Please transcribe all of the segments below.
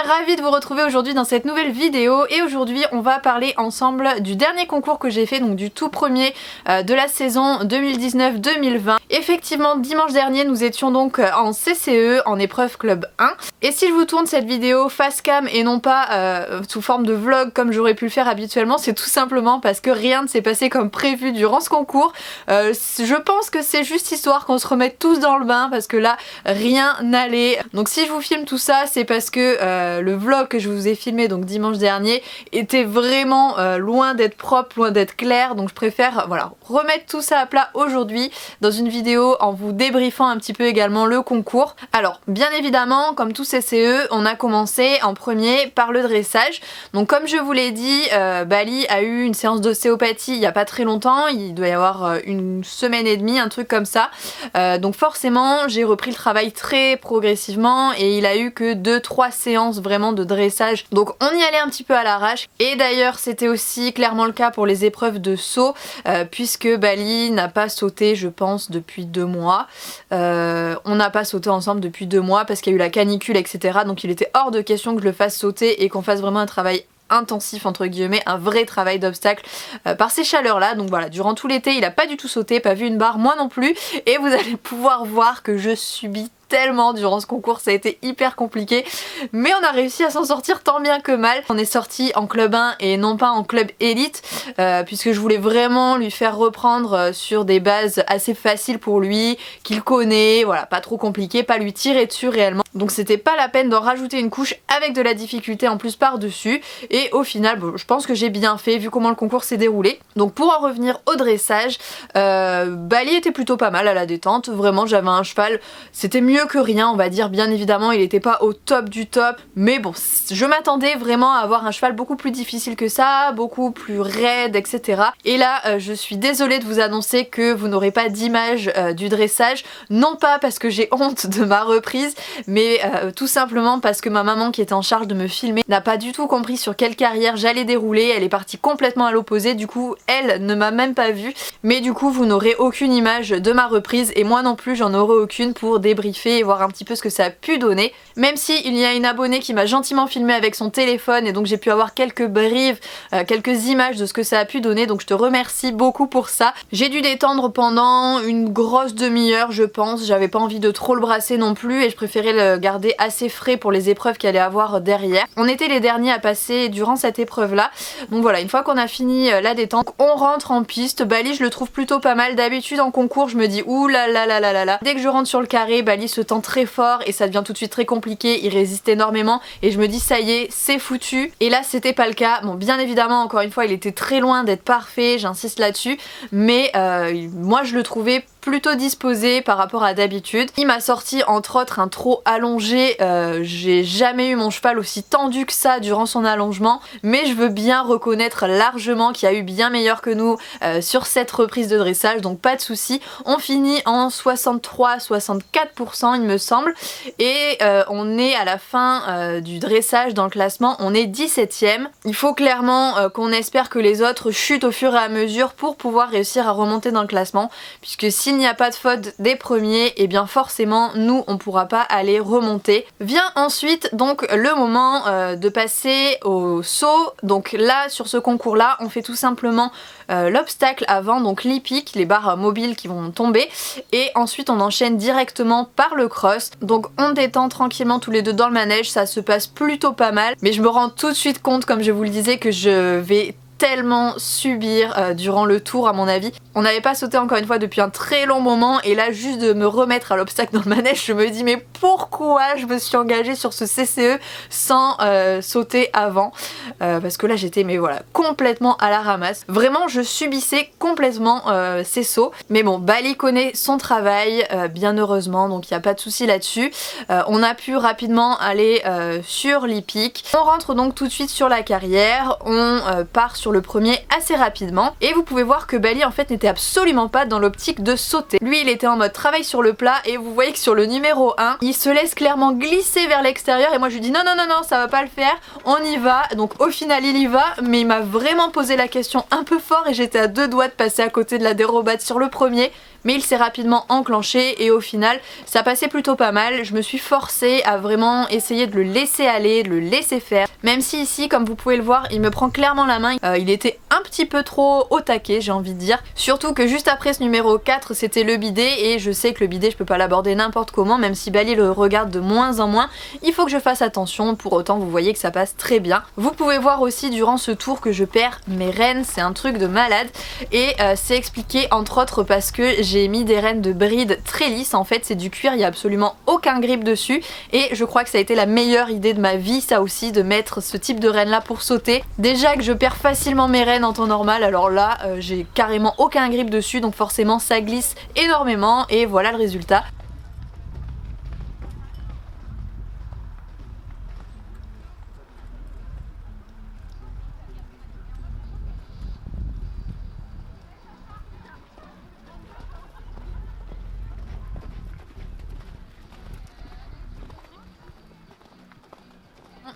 ravie de vous retrouver aujourd'hui dans cette nouvelle vidéo et aujourd'hui on va parler ensemble du dernier concours que j'ai fait, donc du tout premier de la saison 2019-2020. Effectivement dimanche dernier nous étions donc en CCE, en épreuve club 1, et si je vous tourne cette vidéo face cam et non pas sous forme de vlog comme j'aurais pu le faire habituellement, c'est tout simplement parce que rien ne s'est passé comme prévu durant ce concours. Je pense que c'est juste histoire qu'on se remette tous dans le bain parce que là rien n'allait. Donc si je vous filme tout ça, c'est parce que le vlog que je vous ai filmé donc dimanche dernier était vraiment loin d'être propre, loin d'être clair, donc je préfère voilà remettre tout ça à plat aujourd'hui dans une vidéo en vous débriefant un petit peu également le concours. Alors bien évidemment comme tout CCE on a commencé en premier par le dressage. Donc comme je vous l'ai dit, Bali a eu une séance d'ostéopathie il n'y a pas très longtemps, il doit y avoir une semaine et demie, un truc comme ça. Donc forcément j'ai repris le travail très progressivement et il a eu que 2-3 séances vraiment de dressage, donc on y allait un petit peu à l'arrache. Et d'ailleurs c'était aussi clairement le cas pour les épreuves de saut, puisque Bali n'a pas sauté je pense depuis 2 mois. On n'a pas sauté ensemble depuis 2 mois parce qu'il y a eu la canicule etc, donc il était hors de question que je le fasse sauter et qu'on fasse vraiment un travail intensif entre guillemets, un vrai travail d'obstacle par ces chaleurs là. Donc voilà, durant tout l'été il a pas du tout sauté, pas vu une barre, moi non plus, et vous allez pouvoir voir que je subis tellement durant ce concours, ça a été hyper compliqué, mais on a réussi à s'en sortir tant bien que mal. On est sorti en club 1 et non pas en club élite, puisque je voulais vraiment lui faire reprendre sur des bases assez faciles pour lui, qu'il connaît, voilà, pas trop compliqué, pas lui tirer dessus réellement. Donc c'était pas la peine d'en rajouter une couche avec de la difficulté en plus par dessus, et au final bon, je pense que j'ai bien fait vu comment le concours s'est déroulé. Donc pour en revenir au dressage, Bali était plutôt pas mal à la détente, vraiment j'avais un cheval, c'était mieux que rien on va dire. Bien évidemment il était pas au top du top, mais bon je m'attendais vraiment à avoir un cheval beaucoup plus difficile que ça, beaucoup plus raide etc. Et là je suis désolée de vous annoncer que vous n'aurez pas d'image du dressage, non pas parce que j'ai honte de ma reprise, mais tout simplement parce que ma maman qui était en charge de me filmer n'a pas du tout compris sur quelle carrière j'allais dérouler, elle est partie complètement à l'opposé, du coup elle ne m'a même pas vue, mais du coup vous n'aurez aucune image de ma reprise et moi non plus j'en aurai aucune pour débriefer et voir un petit peu ce que ça a pu donner. Même si il y a une abonnée qui m'a gentiment filmé avec son téléphone et donc j'ai pu avoir quelques briefs, quelques images de ce que ça a pu donner, donc je te remercie beaucoup pour ça. J'ai dû détendre pendant une grosse demi-heure je pense, j'avais pas envie de trop le brasser non plus et je préférais le garder assez frais pour les épreuves qu'il allait avoir derrière. On était les derniers à passer durant cette épreuve là, donc voilà, une fois qu'on a fini la détente, on rentre en piste. Bali je le trouve plutôt pas mal, d'habitude en concours je me dis ouh là là là là là là, dès que je rentre sur le carré Bali se tend très fort et ça devient tout de suite très compliqué, il résiste énormément et je me dis ça y est c'est foutu, et là c'était pas le cas. Bon bien évidemment encore une fois il était très loin d'être parfait, j'insiste là-dessus, mais moi je le trouvais plutôt disposé par rapport à d'habitude. Il m'a sorti entre autres un trot allongé, j'ai jamais eu mon cheval aussi tendu que ça durant son allongement, mais je veux bien reconnaître largement qu'il y a eu bien meilleur que nous sur cette reprise de dressage, donc pas de soucis. On finit en 63-64% il me semble, et on est à la fin du dressage dans le classement, on est 17ème. Il faut clairement qu'on espère que les autres chutent au fur et à mesure pour pouvoir réussir à remonter dans le classement, puisque s'il n'y a pas de faute des premiers, et bien forcément nous on pourra pas aller remonter. Vient ensuite donc le moment de passer au saut. Donc là sur ce concours là on fait tout simplement l'obstacle avant, donc l'hippique, les barres mobiles qui vont tomber, et ensuite on enchaîne directement par le cross. Donc on détend tranquillement tous les deux dans le manège, ça se passe plutôt pas mal, mais je me rends tout de suite compte comme je vous le disais que je vais tellement subir durant le tour à mon avis. On n'avait pas sauté encore une fois depuis un très long moment et là juste de me remettre à l'obstacle dans le manège je me dis mais pourquoi je me suis engagée sur ce CCE sans sauter avant, parce que là j'étais mais voilà complètement à la ramasse, vraiment je subissais complètement ces sauts, mais bon Bali connaît son travail bien heureusement, donc il n'y a pas de souci là-dessus. On a pu rapidement aller sur l'hippique, on rentre donc tout de suite sur la carrière, on part sur sur le premier assez rapidement. Et vous pouvez voir que Bali en fait n'était absolument pas dans l'optique de sauter. Lui il était en mode travail sur le plat et vous voyez que sur le numéro 1 il se laisse clairement glisser vers l'extérieur et moi je lui dis non non non non ça va pas le faire, on y va. Donc au final il y va, mais il m'a vraiment posé la question un peu fort et j'étais à deux doigts de passer à côté de la dérobade sur le premier. Mais il s'est rapidement enclenché et au final ça passait plutôt pas mal. Je me suis forcée à vraiment essayer de le laisser aller, de le laisser faire. Même si ici, comme vous pouvez le voir, il me prend clairement la main. Il était un petit peu trop au taquet, j'ai envie de dire. Surtout que juste après ce numéro 4, c'était le bidet et je sais que le bidet je peux pas l'aborder n'importe comment, même si Bali le regarde de moins en moins. Il faut que je fasse attention, pour autant vous voyez que ça passe très bien. Vous pouvez voir aussi durant ce tour que je perds mes rênes, c'est un truc de malade. Et c'est expliqué entre autres parce que j'ai mis des rênes de bride très lisses, en fait c'est du cuir, il n'y a absolument aucun grip dessus et je crois que ça a été la meilleure idée de ma vie ça aussi, de mettre ce type de rênes là pour sauter. Déjà que je perds facilement mes rênes en temps normal, alors là j'ai carrément aucun grip dessus donc forcément ça glisse énormément et voilà le résultat.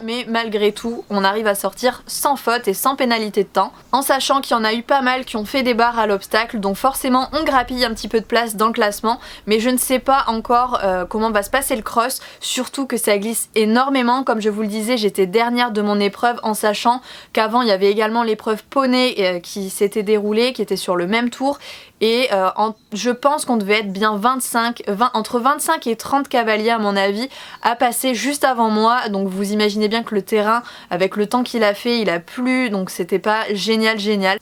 Mais malgré tout, on arrive à sortir sans faute et sans pénalité de temps, en sachant qu'il y en a eu pas mal qui ont fait des barres à l'obstacle, donc forcément on grappille un petit peu de place dans le classement, mais je ne sais pas encore comment va se passer le cross, surtout que ça glisse énormément. Comme je vous le disais, j'étais dernière de mon épreuve en sachant qu'avant il y avait également l'épreuve poney qui s'était déroulée, qui était sur le même tour, et je pense qu'on devait être bien entre 25 et 30 cavaliers à mon avis à passer juste avant moi, donc vous imaginez bien que le terrain avec le temps qu'il a fait il a plu, donc c'était pas génial.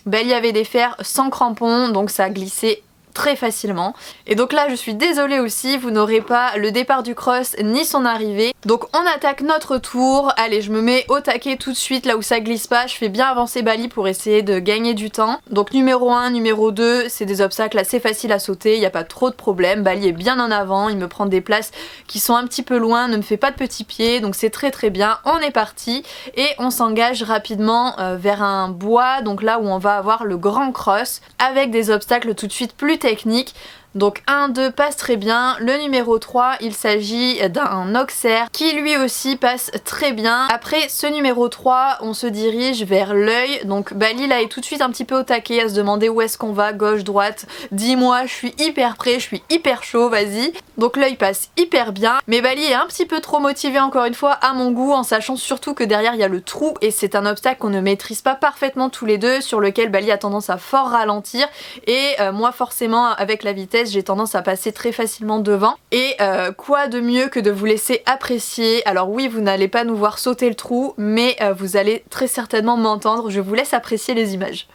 Bali avait des fers sans crampons donc ça glissait très facilement. Et donc là je suis désolée aussi, vous n'aurez pas le départ du cross ni son arrivée. Donc on attaque notre tour, allez je me mets au taquet tout de suite là où ça glisse pas, je fais bien avancer Bali pour essayer de gagner du temps. Donc numéro 1, numéro 2, c'est des obstacles assez faciles à sauter, il n'y a pas trop de problème, Bali est bien en avant, il me prend des places qui sont un petit peu loin, ne me fait pas de petits pieds, donc c'est très très bien. On est parti et on s'engage rapidement vers un bois, donc là où on va avoir le grand cross avec des obstacles tout de suite plus technique. Donc 1, 2 passe très bien. Le numéro 3, il s'agit d'un Auxerre qui lui aussi passe très bien. Après ce numéro 3, on se dirige vers l'œil. Donc Bali là est tout de suite un petit peu au taquet à se demander où est-ce qu'on va, gauche, droite. Dis-moi, je suis hyper prêt, je suis hyper chaud, vas-y. Donc l'œil passe hyper bien. Mais Bali est un petit peu trop motivé encore une fois à mon goût, en sachant surtout que derrière il y a le trou et c'est un obstacle qu'on ne maîtrise pas parfaitement tous les deux, sur lequel Bali a tendance à fort ralentir. Et moi forcément avec la vitesse j'ai tendance à passer très facilement devant. Et quoi de mieux que de vous laisser apprécier. Alors oui, vous n'allez pas nous voir sauter le trou, mais vous allez très certainement m'entendre. Je vous laisse apprécier les images.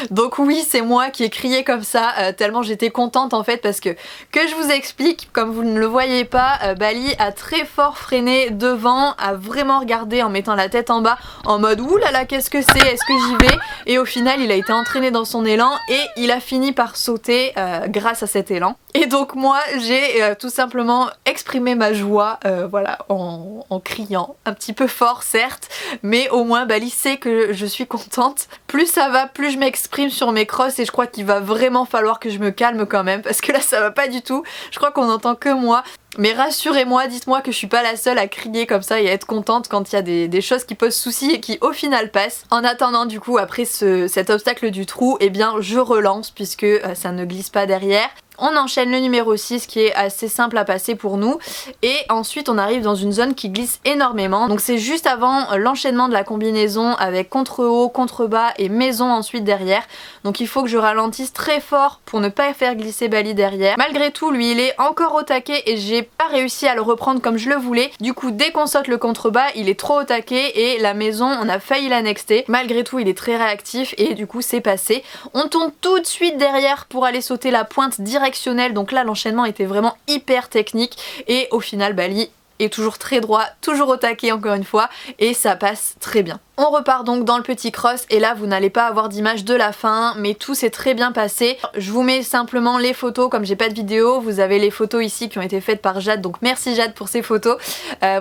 Donc oui, c'est moi qui ai crié comme ça, tellement j'étais contente en fait, parce que je vous explique, comme vous ne le voyez pas, Bali a très fort freiné devant, a vraiment regardé en mettant la tête en bas en mode oulala qu'est-ce que c'est, est-ce que j'y vais? Et au final il a été entraîné dans son élan et il a fini par sauter grâce à cet élan. Et donc moi j'ai tout simplement exprimé ma joie voilà, en criant un petit peu fort certes, mais au moins Bali sait que je suis contente. Plus ça va, plus je m'exprime sur mes crosses et je crois qu'il va vraiment falloir que je me calme quand même, parce que là ça va pas du tout, je crois qu'on n'entend que moi. Mais rassurez-moi, dites-moi que je suis pas la seule à crier comme ça et à être contente quand il y a des choses qui posent souci et qui au final passent. En attendant du coup après cet obstacle du trou, eh bien je relance puisque ça ne glisse pas derrière. On enchaîne le numéro 6 qui est assez simple à passer pour nous et ensuite on arrive dans une zone qui glisse énormément, donc c'est juste avant l'enchaînement de la combinaison avec contre-haut, contre-bas et maison ensuite derrière, donc il faut que je ralentisse très fort pour ne pas faire glisser Bali derrière. Malgré tout lui il est encore au taquet et j'ai pas réussi à le reprendre comme je le voulais, du coup dès qu'on saute le contrebas il est trop au taquet et la maison on a failli l'annexter. Malgré tout il est très réactif et du coup c'est passé. On tourne tout de suite derrière pour aller sauter la pointe directionnelle, donc là l'enchaînement était vraiment hyper technique et au final Bali est toujours très droit, toujours au taquet encore une fois et ça passe très bien. On repart donc dans le petit cross et là vous n'allez pas avoir d'image de la fin, mais tout s'est très bien passé. Je vous mets simplement les photos, comme j'ai pas de vidéo, vous avez les photos ici qui ont été faites par Jade, donc merci Jade pour ces photos.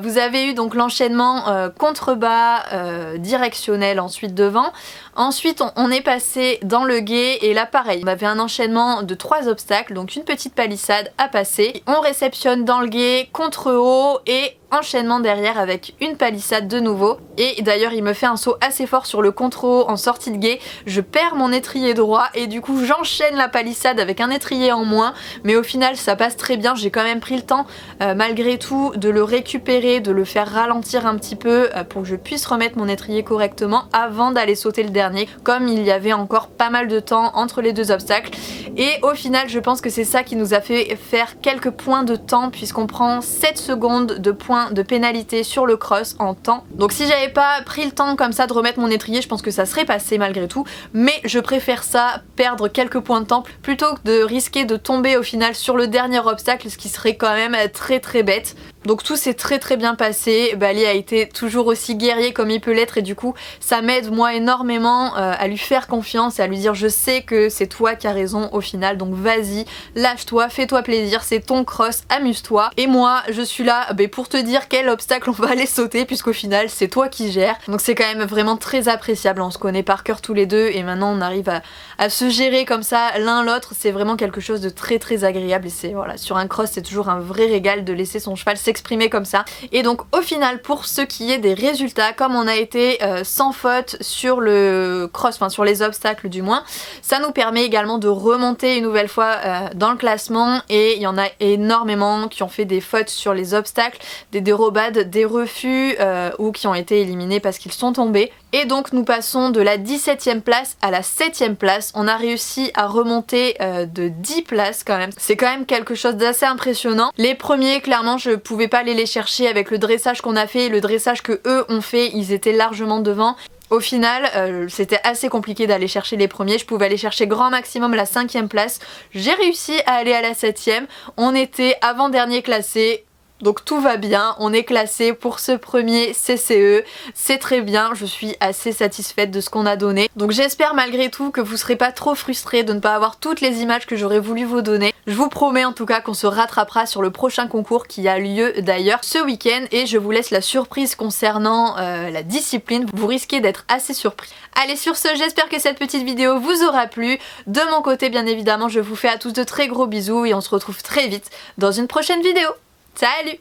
Vous avez eu donc l'enchaînement contrebas, directionnel, ensuite devant. Ensuite on est passé dans le gué et là pareil, on avait un enchaînement de 3 obstacles, donc une petite palissade à passer. On réceptionne dans le gué, contre haut et enchaînement derrière avec une palissade de nouveau. Et d'ailleurs il me fait un saut assez fort sur le contre-haut en sortie de gué, je perds mon étrier droit et du coup j'enchaîne la palissade avec un étrier en moins, mais au final ça passe très bien. J'ai quand même pris le temps malgré tout de le récupérer, de le faire ralentir un petit peu pour que je puisse remettre mon étrier correctement avant d'aller sauter le dernier, comme il y avait encore pas mal de temps entre les 2 obstacles. Et au final je pense que c'est ça qui nous a fait faire quelques points de temps, puisqu'on prend 7 secondes de points de pénalité sur le cross en temps. Donc si j'avais pas pris le temps comme ça de remettre mon étrier, je pense que ça serait passé malgré tout, mais je préfère ça, perdre quelques points de temps, plutôt que de risquer de tomber au final sur le dernier obstacle, ce qui serait quand même très bête. Donc tout s'est très bien passé, Bali a été toujours aussi guerrier comme il peut l'être et du coup ça m'aide moi énormément à lui faire confiance et à lui dire je sais que c'est toi qui as raison au final, donc vas-y, lâche-toi, fais-toi plaisir, c'est ton cross, amuse-toi. Et moi je suis là pour te dire quel obstacle on va aller sauter, puisqu'au final c'est toi qui gères. Donc c'est quand même vraiment très appréciable, on se connaît par cœur tous les deux et maintenant on arrive à se gérer comme ça l'un l'autre, c'est vraiment quelque chose de très agréable. Et c'est voilà, sur un cross c'est toujours un vrai régal de laisser son cheval s'exprimer comme ça. Et donc au final pour ce qui est des résultats, comme on a été sans faute sur le cross, enfin sur les obstacles du moins, ça nous permet également de remonter une nouvelle fois dans le classement. Et il y en a énormément qui ont fait des fautes sur les obstacles, des dérobades, des refus ou qui ont été éliminés parce qu'ils sont tombés. Et donc nous passons de la 17e place à la 7e place. On a réussi à remonter de 10 places quand même. C'est quand même quelque chose d'assez impressionnant. Les premiers, clairement, je pouvais pas aller les chercher avec le dressage qu'on a fait et le dressage que eux ont fait. Ils étaient largement devant. Au final, c'était assez compliqué d'aller chercher les premiers. Je pouvais aller chercher grand maximum la 5e place. J'ai réussi à aller à la 7e. On était avant-dernier classé. Donc tout va bien, on est classé pour ce premier CCE, c'est très bien, je suis assez satisfaite de ce qu'on a donné. Donc j'espère malgré tout que vous serez pas trop frustrés de ne pas avoir toutes les images que j'aurais voulu vous donner. Je vous promets en tout cas qu'on se rattrapera sur le prochain concours qui a lieu d'ailleurs ce week-end, et je vous laisse la surprise concernant la discipline, vous risquez d'être assez surpris. Allez, sur ce, j'espère que cette petite vidéo vous aura plu. De mon côté bien évidemment, je vous fais à tous de très gros bisous et on se retrouve très vite dans une prochaine vidéo. Salut!